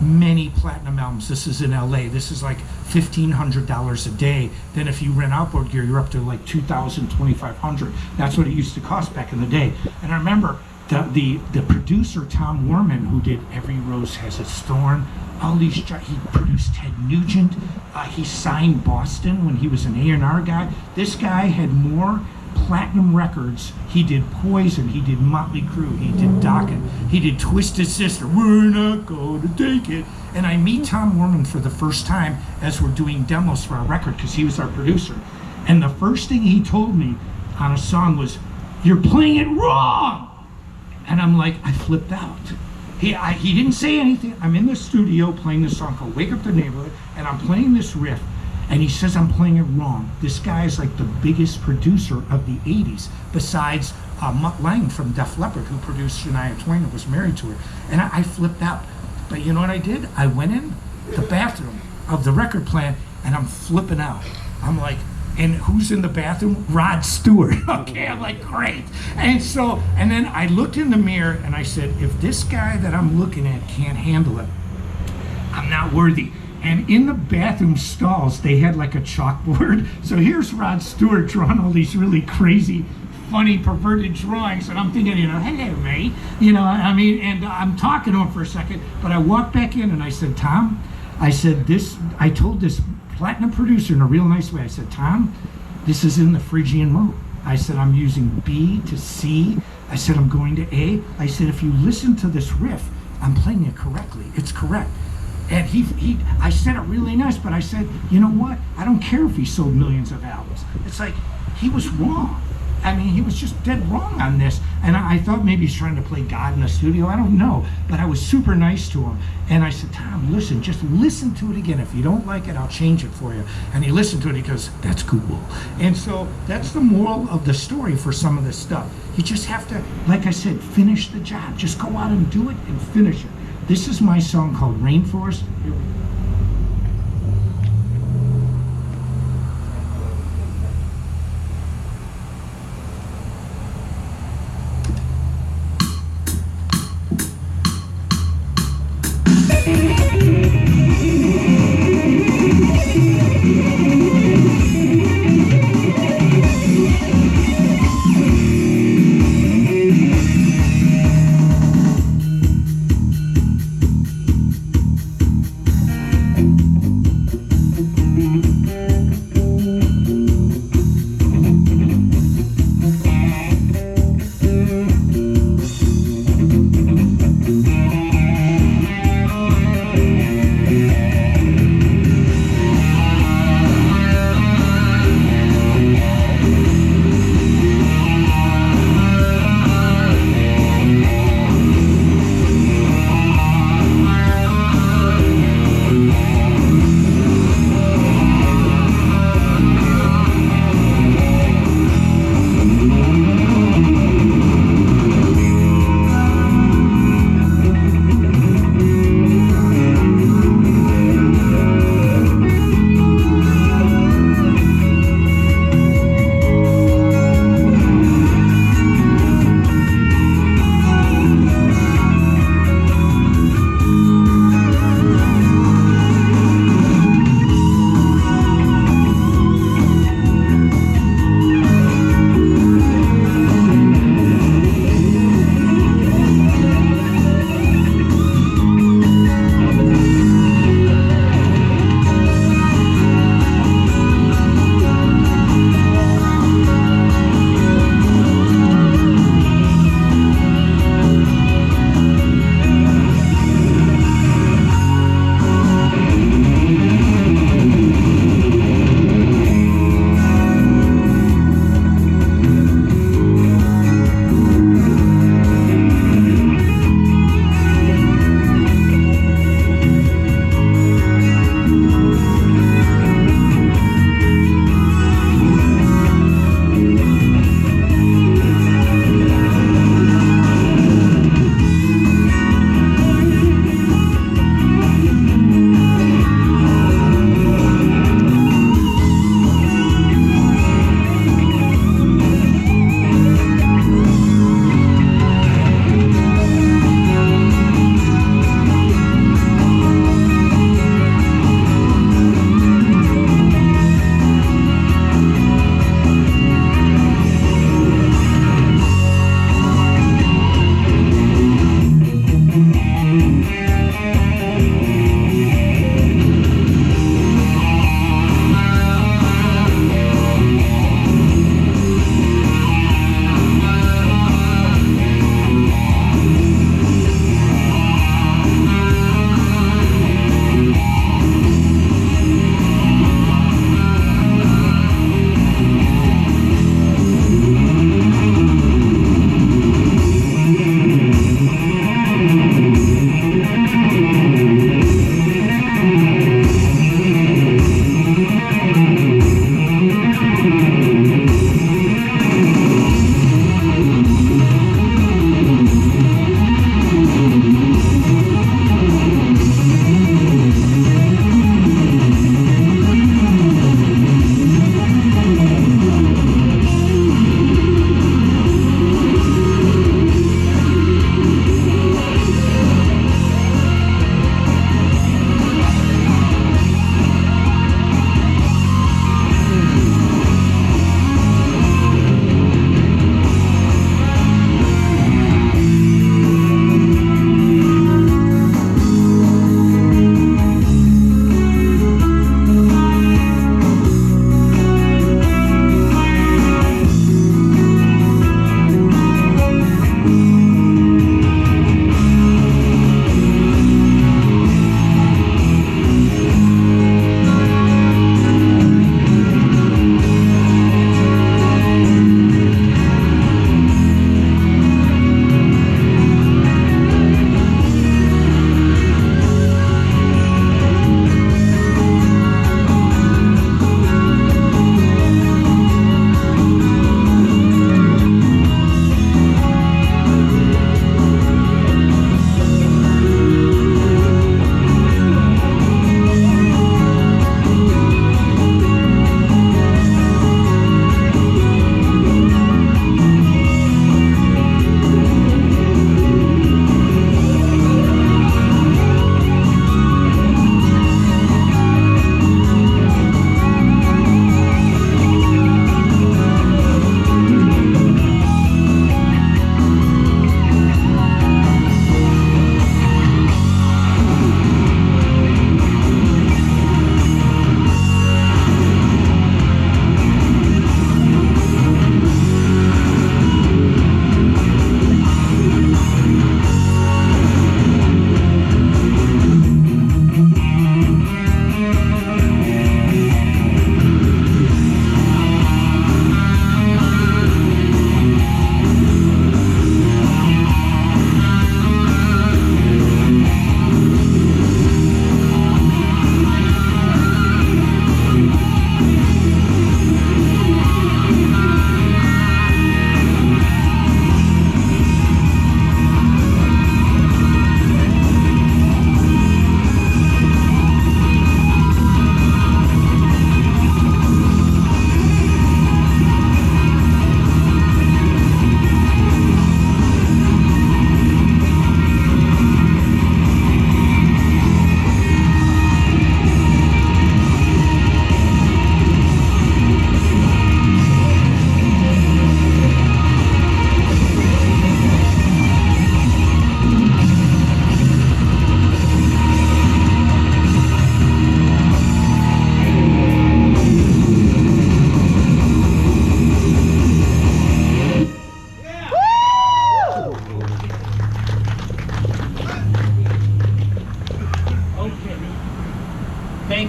many platinum albums. This is in LA. This is like $1,500 a day. Then if you rent outboard gear, you're up to like $2,000, $2,500. That's what it used to cost back in the day. And I remember the producer, Tom Worman, who did Every Rose Has Its Thorn, all these, he produced Ted Nugent. He signed Boston when he was an A&R guy. This guy had more platinum records. He did Poison, he did Motley Crue, he did Dokken, he did Twisted Sister, We're Not Gonna Take It. And I meet Tom Worman for the first time as we're doing demos for our record, because he was our producer. And the first thing he told me on a song was, "You're playing it wrong!" And I'm like, I flipped out. He didn't say anything. I'm in the studio playing this song called Wake Up the Neighborhood, and I'm playing this riff. And he says I'm playing it wrong. This guy is like the biggest producer of the 80s, besides Mutt Lange from Def Leppard, who produced Shania Twain and was married to her. And I flipped out. But you know what I did? I went in the bathroom of the record plant, and I'm flipping out. I'm like, and who's in the bathroom? Rod Stewart. Okay, I'm like, great. And then I looked in the mirror, and I said, if this guy that I'm looking at can't handle it, I'm not worthy. And in the bathroom stalls, they had like a chalkboard. So here's Rod Stewart drawing all these really crazy, funny, perverted drawings. And I'm thinking, hello, mate. And I'm talking to him for a second. But I walked back in and I said, Tom, I told this platinum producer in a real nice way. I said, Tom, this is in the Phrygian mode. I said, I'm using B to C. I said, I'm going to A. I said, if you listen to this riff, I'm playing it correctly. It's correct. And I said it really nice, but I said, you know what? I don't care if he sold millions of albums. It's like, he was wrong. He was just dead wrong on this. And I thought maybe he's trying to play God in the studio. I don't know. But I was super nice to him. And I said, Tom, listen, just listen to it again. If you don't like it, I'll change it for you. And he listened to it. He goes, that's cool. And so that's the moral of the story for some of this stuff. You just have to, like I said, finish the job. Just go out and do it and finish it. This is my song called Rainforest. Here we go.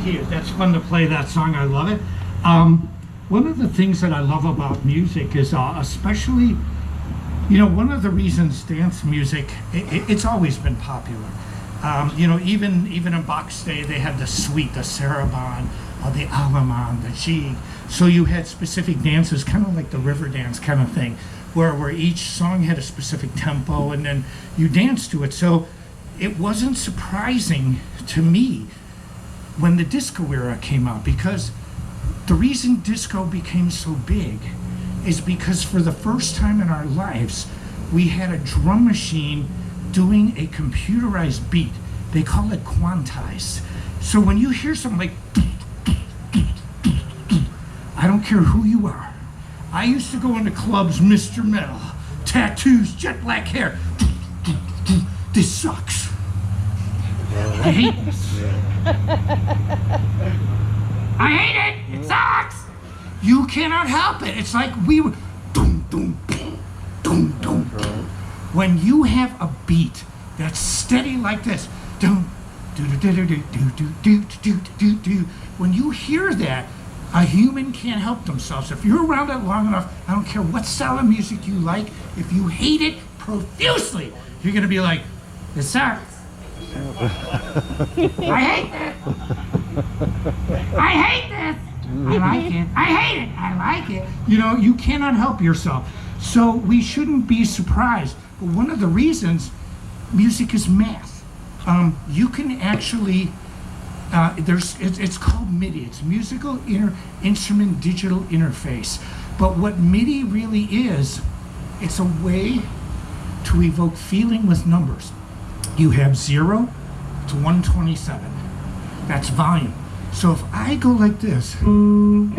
you. That's fun to play that song. I love it. One of the things that I love about music is especially, one of the reasons dance music, it's always been popular. Even in Bach's day, they had the suite, the saraband, the allemande, the jig. So you had specific dances, kind of like the river dance kind of thing, where each song had a specific tempo, and then you danced to it. So it wasn't surprising to me when the disco era came out, because the reason disco became so big is because for the first time in our lives, we had a drum machine doing a computerized beat. They call it quantized. So when you hear something like, I don't care who you are. I used to go into clubs, Mr. Metal, tattoos, jet black hair. This sucks. I hate this. I hate it. It sucks. You cannot help it. It's like we were doom, doom, boom, doom, doom, boom. When you have a beat that's steady like this, doom, do do do do do do do do do do. When you hear that, a human can't help themselves. If you're around it long enough, I don't care what style of music you like, if you hate it profusely, you're gonna be like, it sucks. I hate this. I hate this. I like it. I hate it. I like it. You cannot help yourself. So we shouldn't be surprised. But one of the reasons music is math. You can actually, it's called MIDI. It's musical instrument digital interface. But what MIDI really is, it's a way to evoke feeling with numbers. You have 0 to 127. That's volume. So if I go like this, then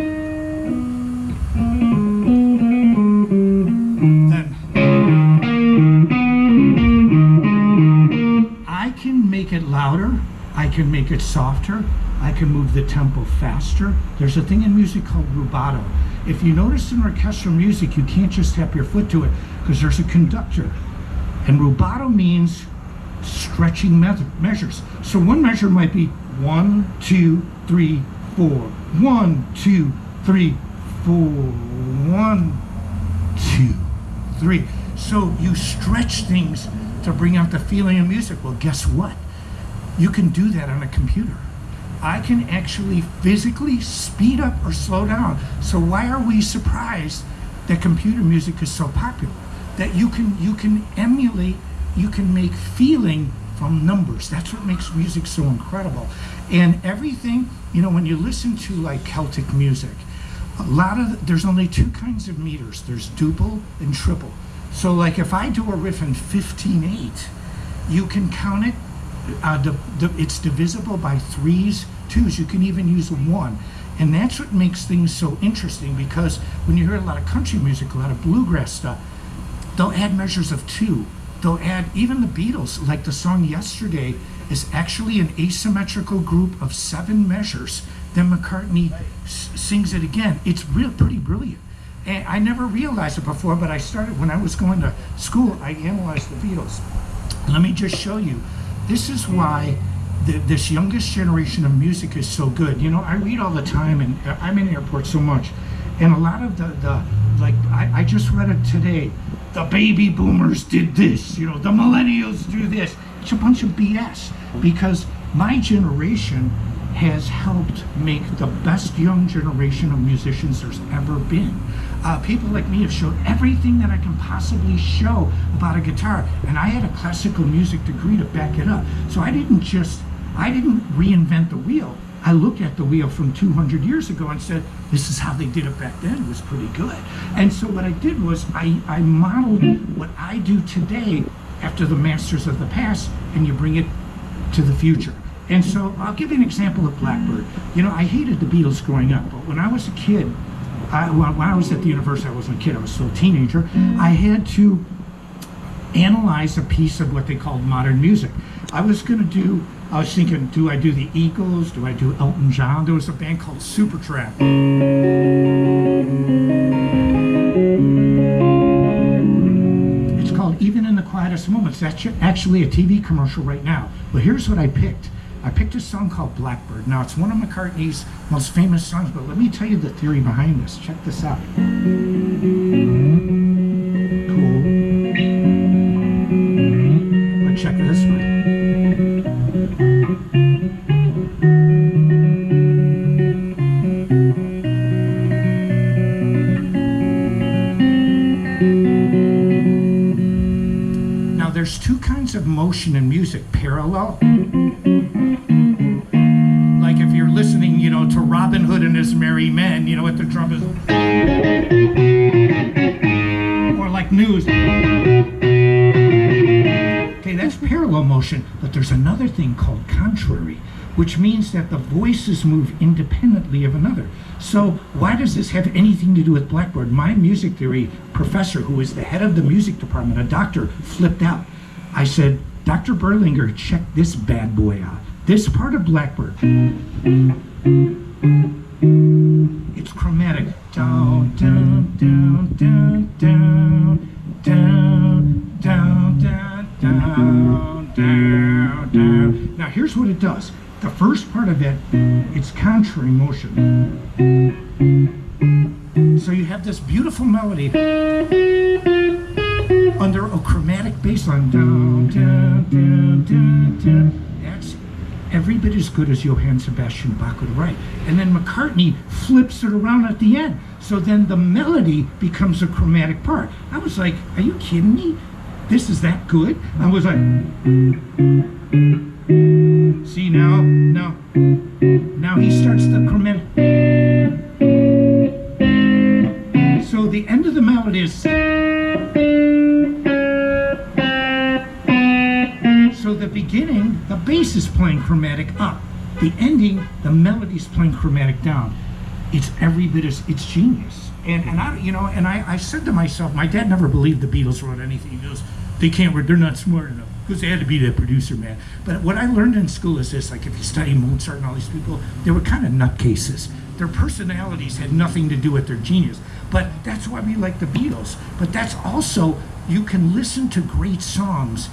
I can make it louder, I can make it softer, I can move the tempo faster. There's a thing in music called rubato. If you notice in orchestral music, you can't just tap your foot to it because there's a conductor. And rubato means stretching measures. So one measure might be 1, 2, 3, 4. 1, 2, 3, 4. 1, 2, 3. So you stretch things to bring out the feeling of music. Well, guess what? You can do that on a computer. I can actually physically speed up or slow down. So why are we surprised that computer music is so popular? That you can emulate, you can make feeling from numbers. That's what makes music so incredible. And everything, when you listen to like Celtic music, there's only 2 kinds of meters. There's duple and triple. So like if I do a riff in 15/8, you can count it, it's divisible by 3s, 2s. You can even use a 1. And that's what makes things so interesting, because when you hear a lot of country music, a lot of bluegrass stuff, they'll add measures of 2. They'll add, even the Beatles, like the song Yesterday is actually an asymmetrical group of 7 measures. Then McCartney sings it again. It's pretty brilliant. And I never realized it before, but I started when I was going to school, I analyzed the Beatles. Let me just show you. This is why this youngest generation of music is so good. I read all the time, and I'm in airports so much. And a lot of I just read it today. The baby boomers did this, the millennials do this. It's a bunch of BS, because my generation has helped make the best young generation of musicians there's ever been. People like me have showed everything that I can possibly show about a guitar, and I had a classical music degree to back it up. So I didn't reinvent the wheel. I looked at the wheel from 200 years ago and said, this is how they did it back then. It was pretty good. And so what I did was I modeled what I do today after the masters of the past, and you bring it to the future. And so I'll give you an example of Blackbird. I hated the Beatles growing up, but when I was a kid, when I was at the university, I wasn't a kid, I was still a teenager, I had to analyze a piece of what they called modern music. I was thinking, do I do the Eagles? Do I do Elton John? There was a band called Supertramp. It's called Even in the Quietest Moments. That's actually a TV commercial right now. But here's what I picked. I picked a song called Blackbird. Now, it's one of McCartney's most famous songs, but let me tell you the theory behind this. Check this out. Cool. But check this one. Now, there's two kinds of motion in music, parallel. Like if you're listening, to Robin Hood and his merry men, what the drum is. Or like news. Okay, that's parallel motion, but there's another thing called contrary, which means that the voices move independently of another. So why does this have anything to do with Blackbird? My music theory professor, who is the head of the music department, a doctor, flipped out. I said, Dr. Berlinger, check this bad boy out. This part of Blackbird, it's chromatic. Down, down, down, down, down, down, down, down, down, down, down. Now here's what it does. The first part of it, it's contrary motion. So you have this beautiful melody under a chromatic bass line. Down, down, down, down, down. That's every bit as good as Johann Sebastian Bach would write. And then McCartney flips it around at the end. So then the melody becomes a chromatic part. I was like, are you kidding me? This is that good? I was like, see now he starts the chromatic. So the end of the melody is. So the beginning, the bass is playing chromatic up. The ending, the melody's playing chromatic down. It's every bit as, it's genius. And I said to myself, my dad never believed the Beatles wrote anything. He goes, they're not smart enough. Because they had to be that producer, man. But what I learned in school is this, like if you study Mozart and all these people, they were kind of nutcases. Their personalities had nothing to do with their genius. But that's why we like the Beatles. But that's also, you can listen to great songs,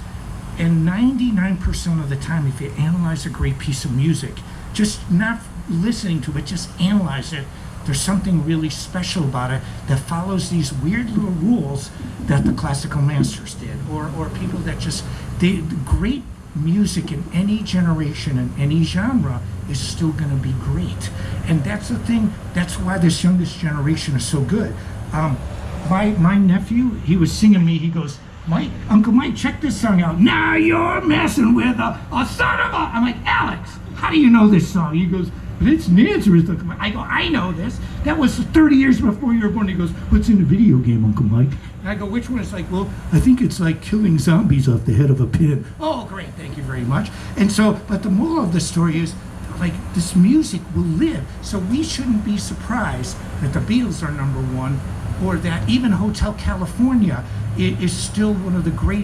and 99% of the time, if you analyze a great piece of music, just not listening to it, just analyze it, there's something really special about it that follows these weird little rules that the classical masters did, or people that just, the great music in any generation and any genre is still going to be great. And that's the thing, that's why this youngest generation is so good. My nephew, he was singing me, he goes, Uncle Mike, check this song out. Now you're messing with a son of a... I'm like, Alex, how do you know this song? He goes, but it's Nazareth. I go, I know this. That was 30 years before you were born. He goes, what's in the video game, Uncle Mike? And I go, which one? It's like, well, I think it's like killing zombies off the head of a pin. Oh, great, thank you very much. And so, but the moral of the story is, like, this music will live. So we shouldn't be surprised that the Beatles are number one, or that even Hotel California is still one of the great